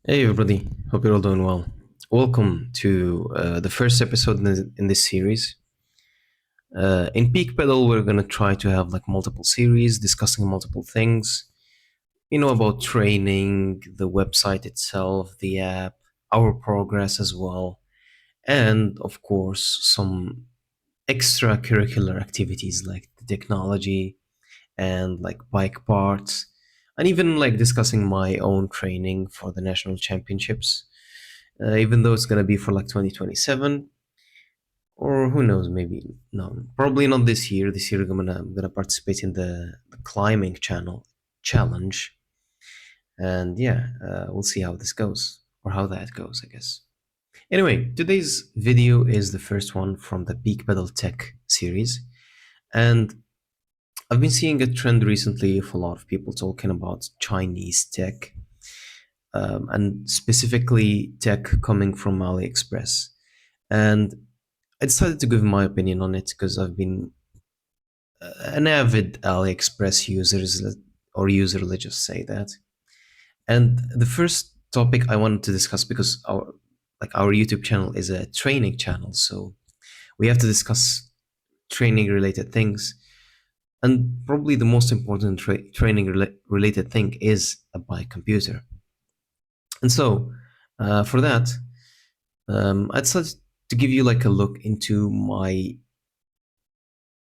Hey everybody, hope you're all doing well. Welcome to the first episode in this series. In PeakPedal, we're gonna try to have like multiple series discussing multiple things. About training, the website itself, the app, our progress as well, and of course some extracurricular activities like the technology and like bike parts, and even like discussing my own training for the national championships even though it's going to be for like 2027 or who knows, maybe no, probably not this year. This year I'm gonna participate in the climbing channel challenge, and yeah, we'll see how this goes or how that goes, I guess. Anyway, today's video is the first one from the Peak Pedal Tech series, and I've been seeing a trend recently of a lot of people talking about Chinese tech, and specifically tech coming from AliExpress. And I decided to give my opinion on it because I've been an avid AliExpress user, let's just say that. And the first topic I wanted to discuss, because our YouTube channel is a training channel, so we have to discuss training related things. And probably the most important training related thing is a bike computer. And so for that, I decided to give you like a look into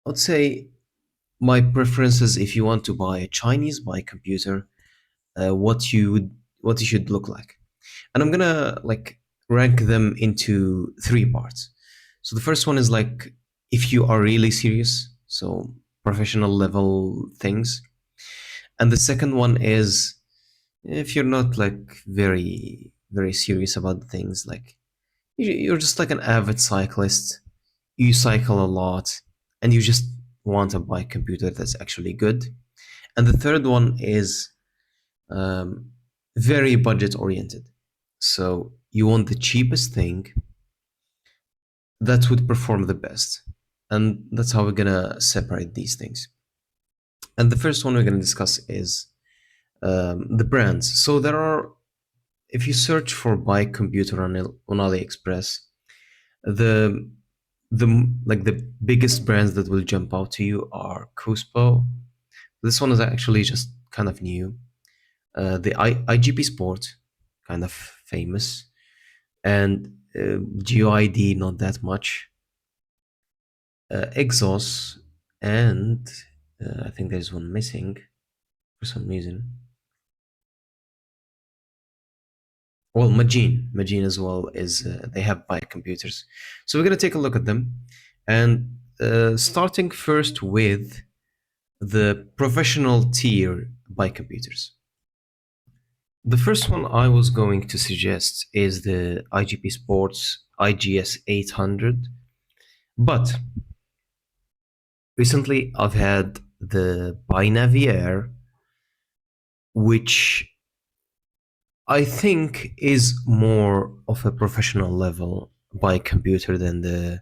I'd say my preferences if you want to buy a Chinese bike computer, what you should look like. And I'm gonna like rank them into three parts. So the first one is like if you are really serious, so professional level things. And the second one is if you're not like very serious about things, like you're just like an avid cyclist, you cycle a lot, and you just want a bike computer that's actually good. And the third one is um, very budget oriented. So you want the cheapest thing that would perform the best. And that's how we're gonna separate these things. And the first one we're gonna discuss is the brands. So there are, if you search for bike computer on AliExpress, the the biggest brands that will jump out to you are COOSPO. This one is actually just kind of new. The IGPSport, kind of famous, and GEOID not that much. Exos, and I think there's one missing for some reason. Well, Magene as well is they have bike computers, so we're gonna take a look at them, and starting first with the professional tier bike computers. The first one I was going to suggest is the IGPSport IGS800, but recently I've had the Binavi Air, which I think is more of a professional level bike computer than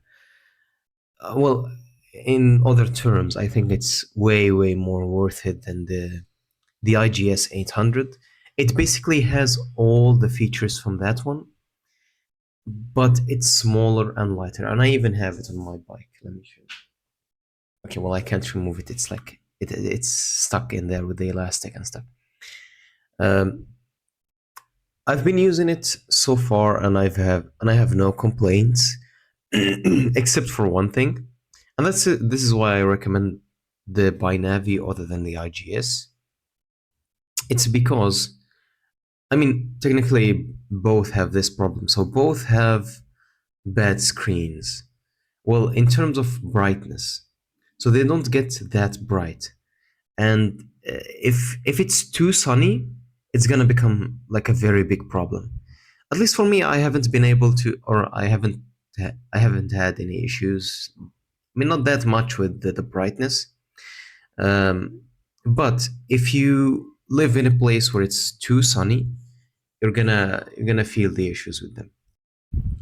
well, in other terms, I think it's way more worth it than the IGS 800. It basically has all the features from that one, but it's smaller and lighter. And I even have it on my bike. Let me show you. Okay, well, I can't remove it. It's like it's stuck in there with the elastic and stuff. Um, I've been using it so far, and I have no complaints, except for one thing, and this is why I recommend the Binavi other than the IGS. It's because, I mean, technically both have this problem. So both have bad screens. Well, in terms of brightness, so they don't get that bright, and if it's too sunny, it's gonna become like a very big problem. At least for me, I haven't been able to, or I haven't had any issues. I mean, not that much with the brightness. Um, but if you live in a place where it's too sunny, you're gonna feel the issues with them.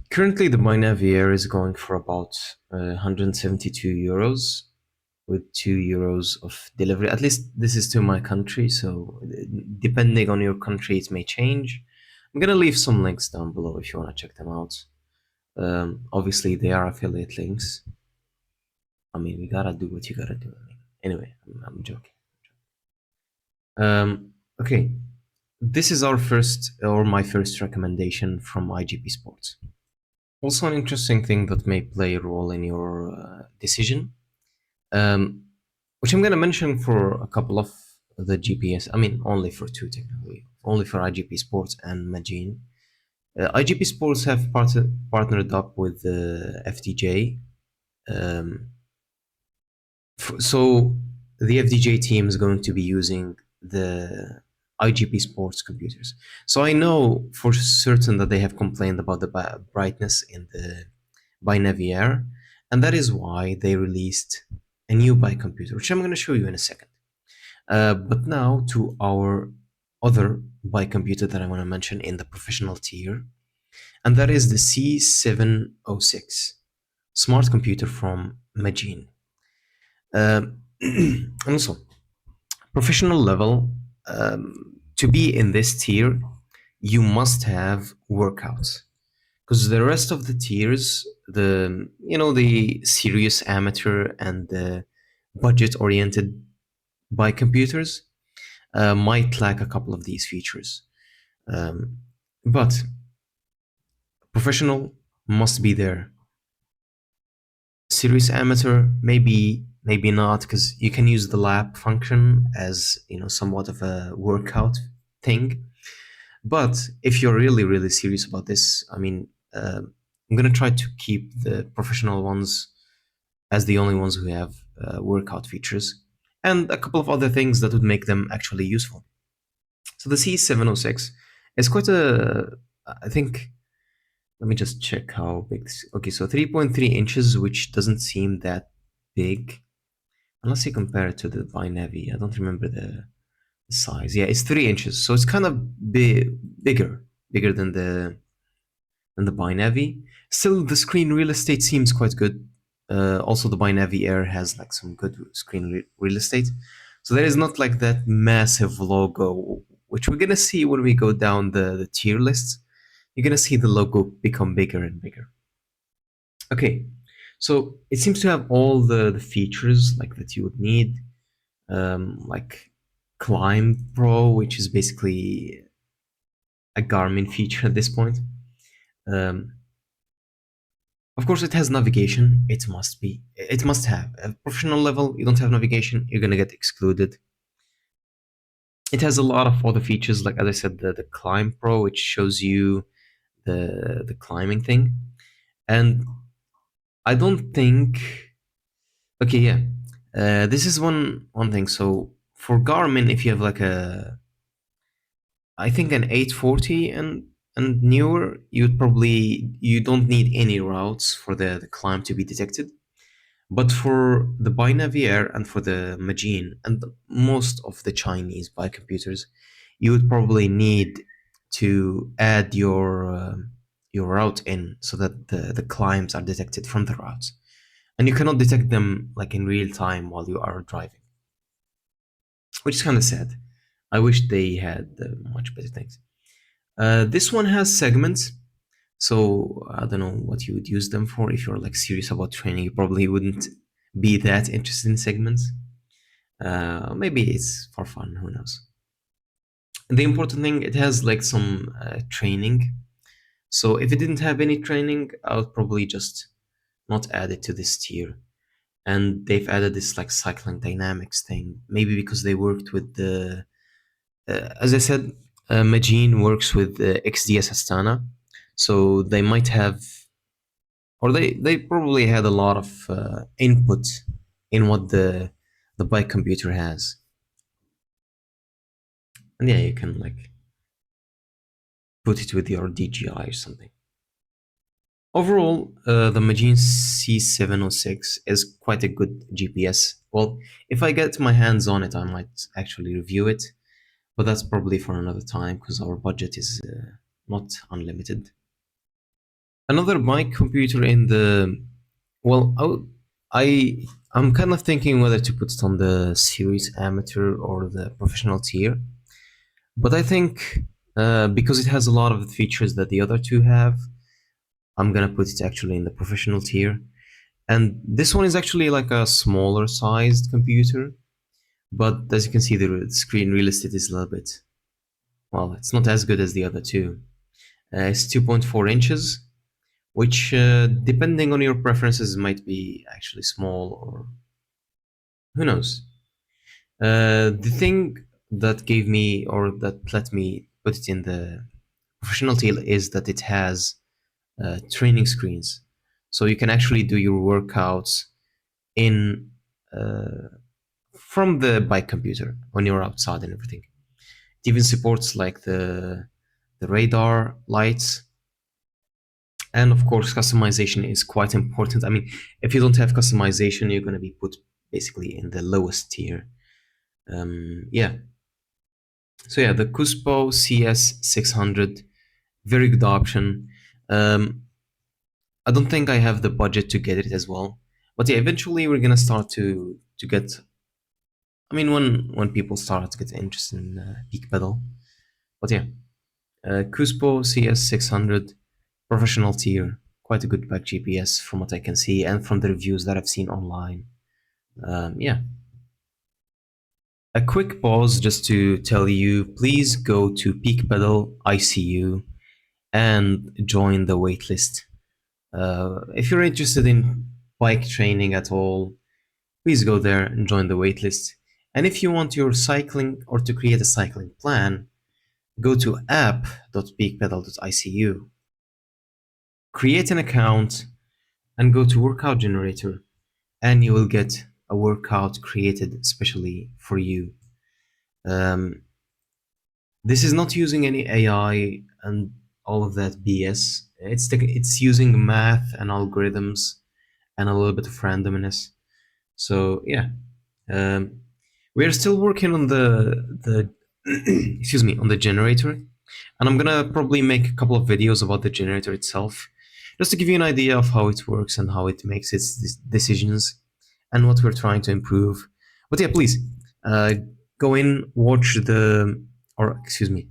Currently, the Binavi Air is going for about 172 euros with 2 euros of delivery. At least this is to my country, so depending on your country, it may change. I'm gonna leave some links down below if you wanna check them out. Obviously, they are affiliate links. I mean, we gotta do what you gotta do. I mean, anyway, I'm joking. Okay, this is our first or my first recommendation from IGP Sports. Also, an interesting thing that may play a role in your decision, um, which I'm going to mention for a couple of the GPS. I mean, only for two technically, only for IGP Sports and Magene. IGP Sports have partnered up with the FDJ. Um, so the FDJ team is going to be using the IGP Sports computers. So I know for certain that they have complained about the brightness in the Binavi Air, and that is why they released a new bike computer, which I'm going to show you in a second. But now to our other bike computer that I want to mention in the professional tier, and that is the C706 smart computer from Magene. And also, professional level, to be in this tier, you must have workouts. Because the rest of the tiers, the serious amateur and the budget-oriented bike computers might lack a couple of these features. But professional must be there. Serious amateur, maybe not, because you can use the lap function as somewhat of a workout thing. But if you're really serious about this, I mean, I'm gonna try to keep the professional ones as the only ones who have workout features, and a couple of other things that would make them actually useful. So the C706 is quite a, I think, let me just check how big this, okay, so 3.3 inches, which doesn't seem that big, unless you compare it to the Binavi. I don't remember the size. Yeah, it's 3 inches, so it's kind of bigger than the Binavi. Still, the screen real estate seems quite good. Also, the Binavi Air has like some good screen real estate. So there is not like that massive logo, which we're gonna see when we go down the tier lists. You're gonna see the logo become bigger and bigger. Okay, so it seems to have all the features like that you would need, like Climb Pro, which is basically a Garmin feature at this point. Um, Of course, it has navigation. It must have. At professional level, you don't have navigation, you're gonna get excluded. It has a lot of other features, like as I said, the Climb Pro, which shows you the climbing thing. And I don't think. Okay, yeah. This is one thing. So for Garmin, if you have like I think an 840 and newer, you don't need any routes for the climb to be detected. But for the Binavi Air and for the Magene and most of the Chinese bike computers, you would probably need to add your route in so that the climbs are detected from the routes, and you cannot detect them like in real time while you are driving, which is kind of sad. I wish they had much better things. This one has segments, so I don't know what you would use them for. If you're like serious about training, you probably wouldn't be that interested in segments. Maybe it's for fun, who knows. The important thing, it has like some training. So if it didn't have any training, I would probably just not add it to this tier. And they've added this like cycling dynamics thing, maybe because they worked with as I said, Magene works with XDS Astana, so they might have, or they probably had a lot of input in what the bike computer has. And yeah, you can like put it with your DJI or something. Overall, the Magene C706 is quite a good GPS. Well, if I get my hands on it, I might actually review it, but that's probably for another time because our budget is not unlimited. Another bike computer in the, well, I'm kind of thinking whether to put it on the series amateur or the professional tier, but I think Because it has a lot of the features that the other two have. I'm gonna put it actually in the professional tier. And this one is actually like a smaller sized computer, but as you can see, the screen real estate is a little bit, well, it's not as good as the other two. It's 2.4 inches, which, depending on your preferences, might be actually small, or who knows. The thing that gave me, or that let me put it in the professional tier, is that it has training screens. So you can actually do your workouts in from the bike computer when you're outside and everything. It even supports like the radar lights, and of course customization is quite important. I mean, if you don't have customization, you're going to be put basically in the lowest tier. Yeah. So yeah, the COOSPO CS600, very good option. Um, I don't think I have the budget to get it as well, but yeah, eventually we're gonna start to get. I mean, when people start to get interested in PeakPedal, but yeah, COOSPO CS600 professional tier, quite a good back GPS from what I can see and from the reviews that I've seen online. Yeah. A quick pause just to tell you, please go to PeakPedal ICU and join the waitlist. If you're interested in bike training at all, please go there and join the waitlist. And if you want your cycling or to create a cycling plan, go to app.peakpedal.icu, create an account, and go to workout generator, and you will get a workout created especially for you. Um, this is not using any AI and all of that BS. It's using math and algorithms and a little bit of randomness. So yeah, um, we are still working on the excuse me, on the generator, and I'm gonna probably make a couple of videos about the generator itself, just to give you an idea of how it works and how it makes its decisions and what we're trying to improve. But yeah, please uh, go in, watch the, or excuse me,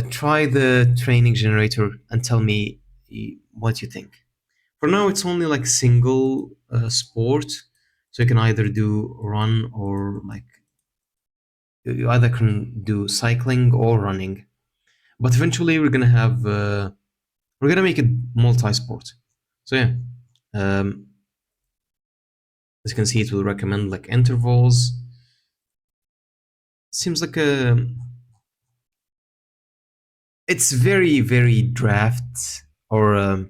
try the training generator and tell me what you think. For now, it's only like single sport, so you can either do run or like you either can do cycling or running. But eventually, we're gonna make it multi-sport. So yeah, um, as you can see, it will recommend like intervals. Seems like a it's very draft, or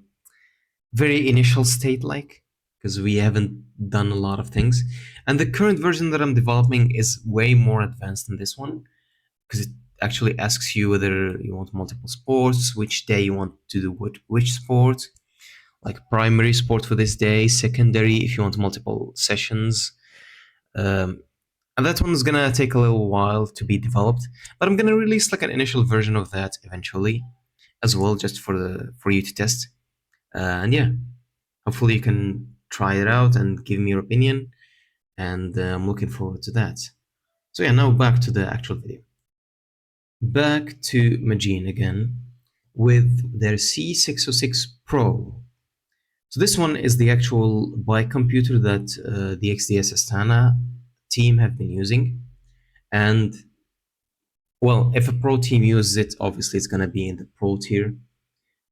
very initial state like, because we haven't done a lot of things, and the current version that I'm developing is way more advanced than this one, because it actually asks you whether you want multiple sports, which day you want to do which sport, like primary sport for this day, secondary if you want multiple sessions. And that one's gonna take a little while to be developed, but I'm gonna release like an initial version of that eventually as well, just for you to test. And yeah, hopefully you can try it out and give me your opinion, and I'm looking forward to that. So yeah, now back to the actual video. Back to Magene again with their C606 Pro. So this one is the actual bike computer that the XDS Astana team have been using. And well, if a pro team uses it, obviously it's going to be in the pro tier.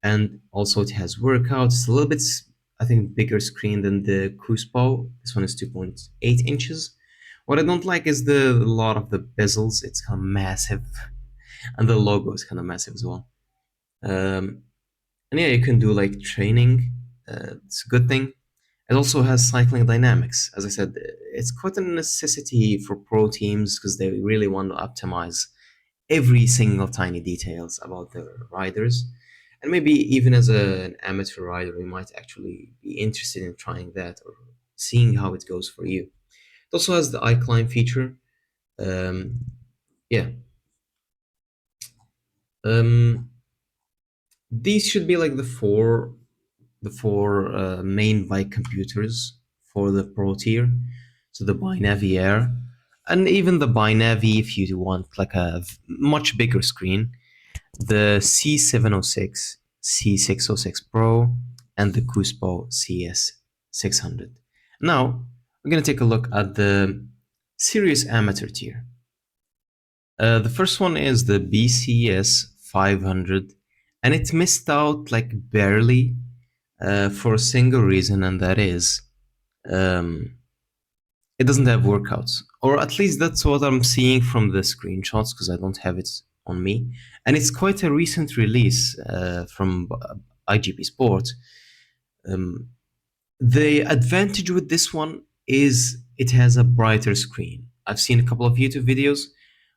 And also it has workouts. It's a little bit, I think, bigger screen than the COOSPO. This one is 2.8 inches. What I don't like is the a lot of the bezels. It's kind of massive, and the logo is kind of massive as well. Um, and yeah, you can do like training. It's a good thing. It also has cycling dynamics. As I said, it's quite a necessity for pro teams because they really want to optimize every single tiny details about their riders. And maybe even as an amateur rider, you might actually be interested in trying that or seeing how it goes for you. It also has the iClimb feature. Um, yeah. Um, these should be like the four main bike computers for the pro tier. So the Binavi Air, and even the Binavi if you want like a much bigger screen. the C706, C606 Pro, and the COOSPO CS600. Now, we're going to take a look at the serious amateur tier. The first one is the BCS500, and it missed out like barely for a single reason, and that is um, it doesn't have workouts, or at least that's what I'm seeing from the screenshots because I don't have it on me. And it's quite a recent release from IGPSport. Um, the advantage with this one is it has a brighter screen. I've seen a couple of YouTube videos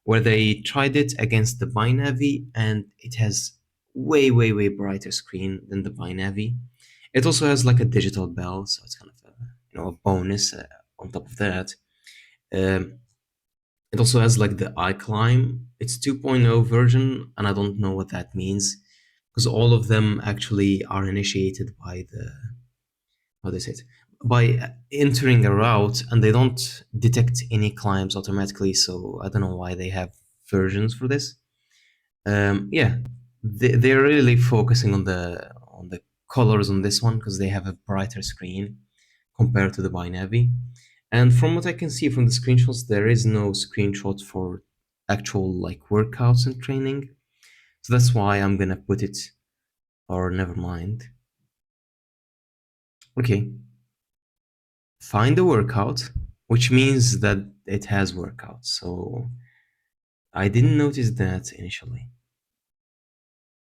where they tried it against the Binavi, and it has way brighter screen than the Binavi. It also has like a digital bell, so it's kind of a bonus on top of that. Um, it also has like the iClimb. It's 2.0 version, and I don't know what that means because all of them actually are initiated by the how they say it by entering a route, and they don't detect any climbs automatically. So I don't know why they have versions for this. Yeah, they're really focusing on the colors on this one because they have a brighter screen compared to the Binavi. And from what I can see from the screenshots, there is no screenshot for actual like workouts and training. So that's why I'm gonna put it, or never mind. Okay, find the workout, which means that it has workouts. So I didn't notice that initially.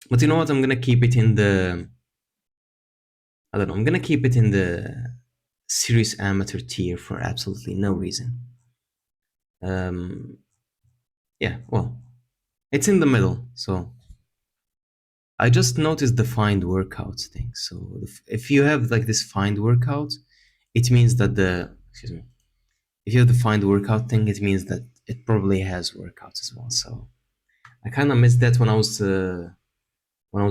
But you know what? I'm gonna keep it in the, I don't know, I'm gonna keep it in the serious amateur tier for absolutely no reason. Um, yeah, well, it's in the middle, so I just noticed the find workouts thing. So if you have like this find workout, it means that the, excuse me, if you have the find workout thing, it means that it probably has workouts as well. So I kind of missed that when I was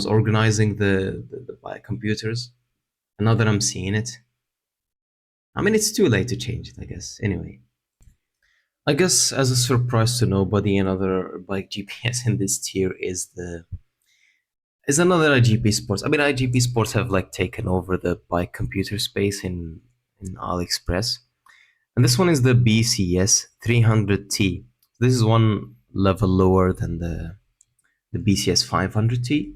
organizing the bike computers. And now that I'm seeing it, I mean, it's too late to change it, I guess. Anyway, I guess as a surprise to nobody, another bike GPS in this tier is another IGP Sports. I mean, IGP Sports have like taken over the bike computer space in AliExpress, and this one is the BCS 300T. This is one level lower than the BCS 500T,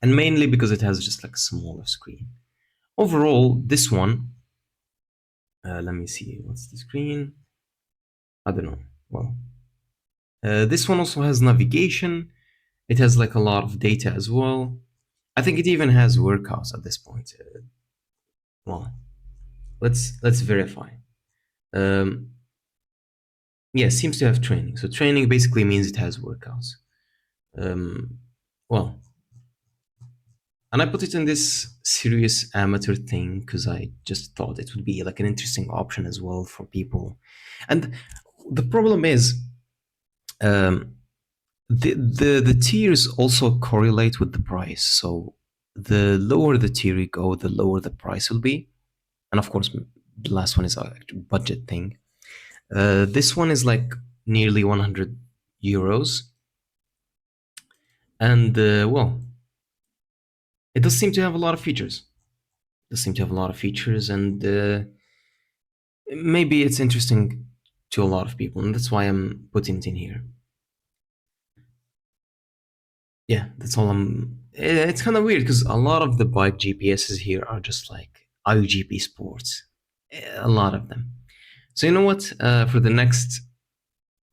and mainly because it has just like a smaller screen. Overall, this one, let me see, what's the screen? I don't know. Well, this one also has navigation. It has like a lot of data as well. I think it even has workouts at this point. Well, let's verify. Um, yeah, seems to have training. So training basically means it has workouts. Um, well, and I put it in this serious amateur thing because I just thought it would be like an interesting option as well for people. And the problem is, um, the tiers also correlate with the price. So the lower the tier you go, the lower the price will be. And of course, the last one is a budget thing. This one is like nearly 100 euros, and well, it does seem to have a lot of features. It does seem to have a lot of features, and maybe it's interesting to a lot of people, and that's why I'm putting it in here. Yeah, that's all I'm. It's kind of weird because a lot of the bike GPSs here are just like IGP Sports, a lot of them. So you know what?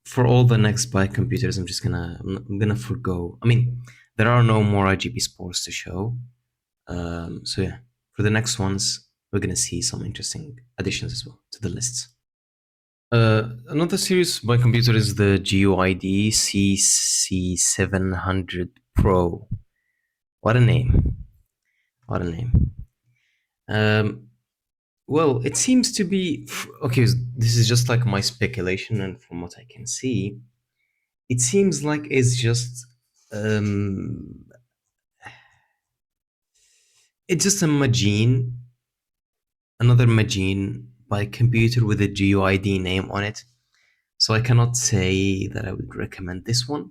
For all the next bike computers, I'm gonna forgo. I mean, there are no more IGP Sports to show. So yeah, for the next ones, we're gonna see some interesting additions as well to the lists. Another series bike computer is the GEOID CC700 Pro. What a name! What a name! Um, well, it seems to be okay. This is just like my speculation, and from what I can see, it seems like um, it's just a Magene, another Magene by computer with a GUID name on it. So I cannot say that I would recommend this one.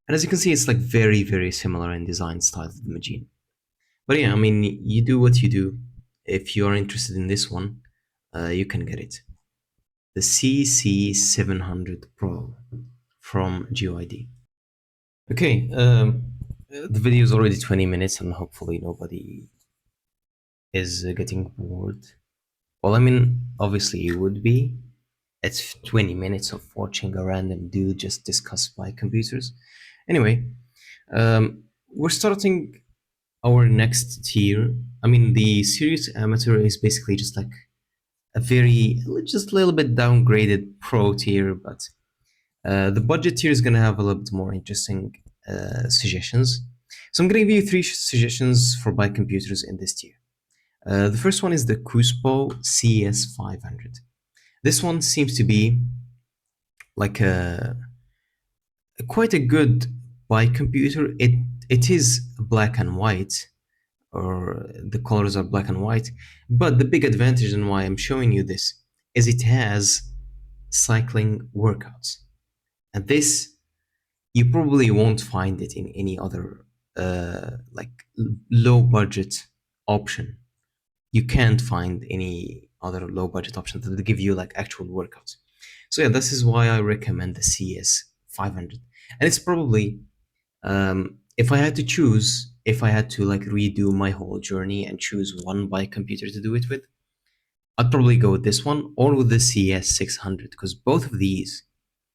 And as you can see, it's like very, very similar in design style to the Magene. But yeah, I mean, you do what you do. If you are interested in this one, you can get it. The CC700 Pro from GEOID. Okay, the video is already 20 minutes and hopefully nobody is getting bored. Well, I mean, obviously you would be. It's 20 minutes of watching a random dude just discuss by computers. Anyway, we're starting our next tier. I mean, the serious amateur is basically just like a very, just a little bit downgraded pro tier, but the budget tier is going to have a little bit more interesting suggestions. So I'm going to give you three suggestions for bike computers in this tier. The first one is the COOSPO CS500. This one seems to be like quite a good bike computer. It is black and white, or the colors are black and white. But the big advantage and why I'm showing you this is it has cycling workouts. And this, you probably won't find it in any other like low budget option. You can't find any other low budget option that will give you like actual workouts. So yeah, this is why I recommend the CS 500. And it's probably, if I had to choose, if I had to like redo my whole journey and choose one bike computer to do it with, I'd probably go with this one or with the CS 600, because both of these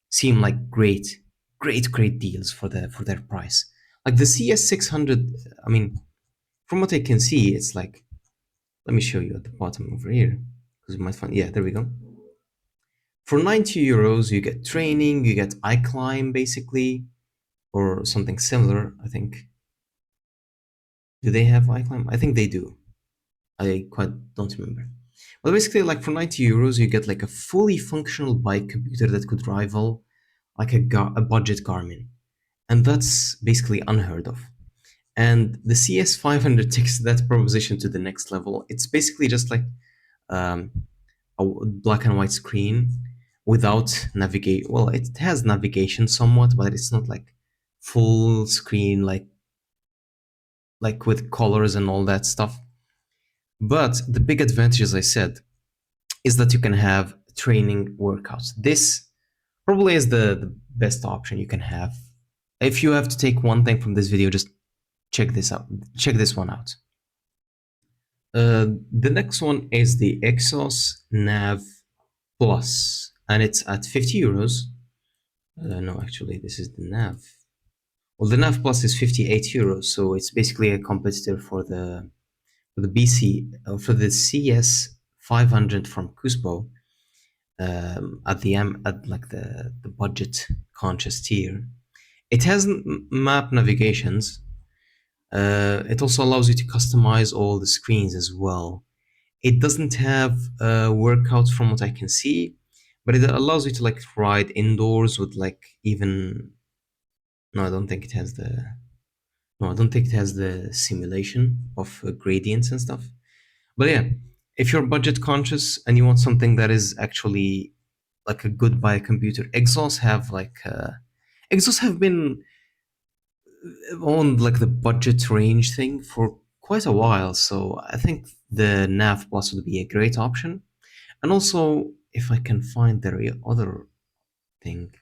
seem like great deals for their price. Like the CS 600, I mean, from what I can see, it's like, let me show you at the bottom over here, because you might find, yeah, there we go. For 90 euros, you get training, you get iClimb basically, or something similar, I think. Do they have iClimb? I think they do. I quite don't remember. Well, basically, like for 90 euros, you get like a fully functional bike computer that could rival like a budget Garmin. And that's basically unheard of. And the CS500 takes that proposition to the next level. It's basically just like um, a black and white screen without navigate. Well, it has navigation somewhat, but it's not like full screen like with colors and all that stuff. But the big advantage, as I said, is that you can have training workouts. This probably is the best option you can have. If you have to take one thing from this video, just check this out. Check this one out. The next one is the Exos Nav Plus, and it's at 50 euros. No, actually, this is the Nav. Well, the Nav Plus is 58 euros, so it's basically a competitor for the BC for the CS 500 from COOSPO. At like the budget conscious tier. It has map navigations. It also allows you to customize all the screens as well. It doesn't have workouts from what I can see, but it allows you to like ride indoors with like even. No, I don't think it has the. No, I don't think it has the simulation of gradients and stuff. But yeah, if you're budget conscious and you want something that is actually like a good bike computer, exhausts have been on like the budget range thing for quite a while, so I think the Nav Plus would be a great option. And also, if I can find their other thing,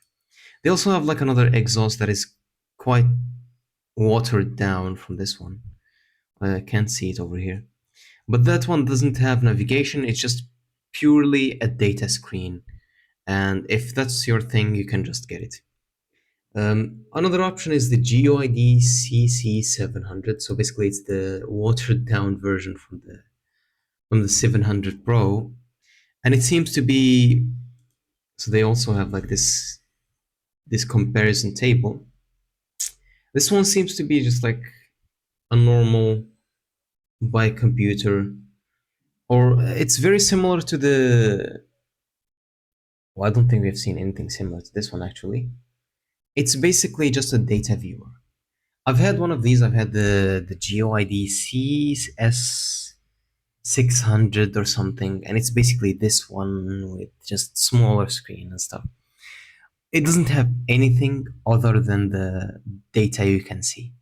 they also have like another exhaust that is quite watered down from this one. I can't see it over here, but that one doesn't have navigation. It's just purely a data screen, and if that's your thing, you can just get it. Another option is the GEOID CC700. So basically, it's the watered down version from the 700 Pro, and it seems to be. So they also have like this comparison table. This one seems to be just like a normal bike computer, or it's very similar to the. Well, I don't think we've seen anything similar to this one actually. It's basically just a data viewer. I've had one of these. I've had the GEOID CS600 or something, and it's basically this one with just smaller screen and stuff. it doesn't have anything other than the data you can see.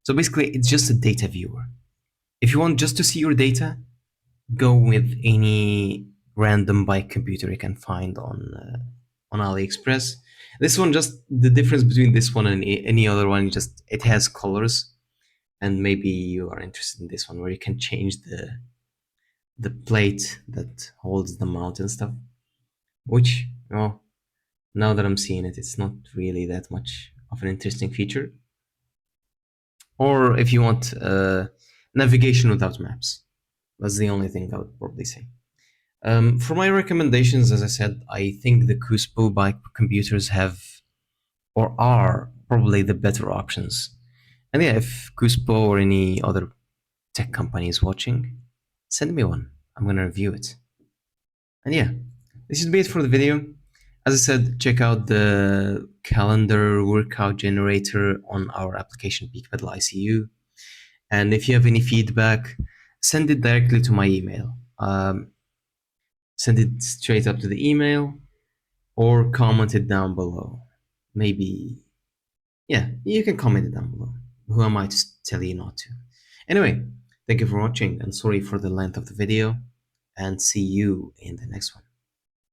So basically, it's just a data viewer. If you want just to see your data, go with any random bike computer you can find on AliExpress. This one, just the difference between this one and any other one, just it has colors, and maybe you are interested in this one where you can change the plate that holds the mount and stuff. Which, well, now that I'm seeing it, it's not really that much of an interesting feature. Or if you want navigation without maps, that's the only thing I would probably say. For my recommendations, as I said, I think the COOSPO bike computers have or are probably the better options. And yeah, if COOSPO or any other tech company is watching, send me one. I'm gonna review it. And yeah, this should be it for the video. As I said, check out the calendar workout generator on our application PeakPedal ICU. And if you have any feedback, send it directly to my email. Send it straight up to the email or comment it down below. Maybe, yeah, you can comment it down below. Who am I to tell you not to? Anyway, thank you for watching and sorry for the length of the video, and see you in the next one.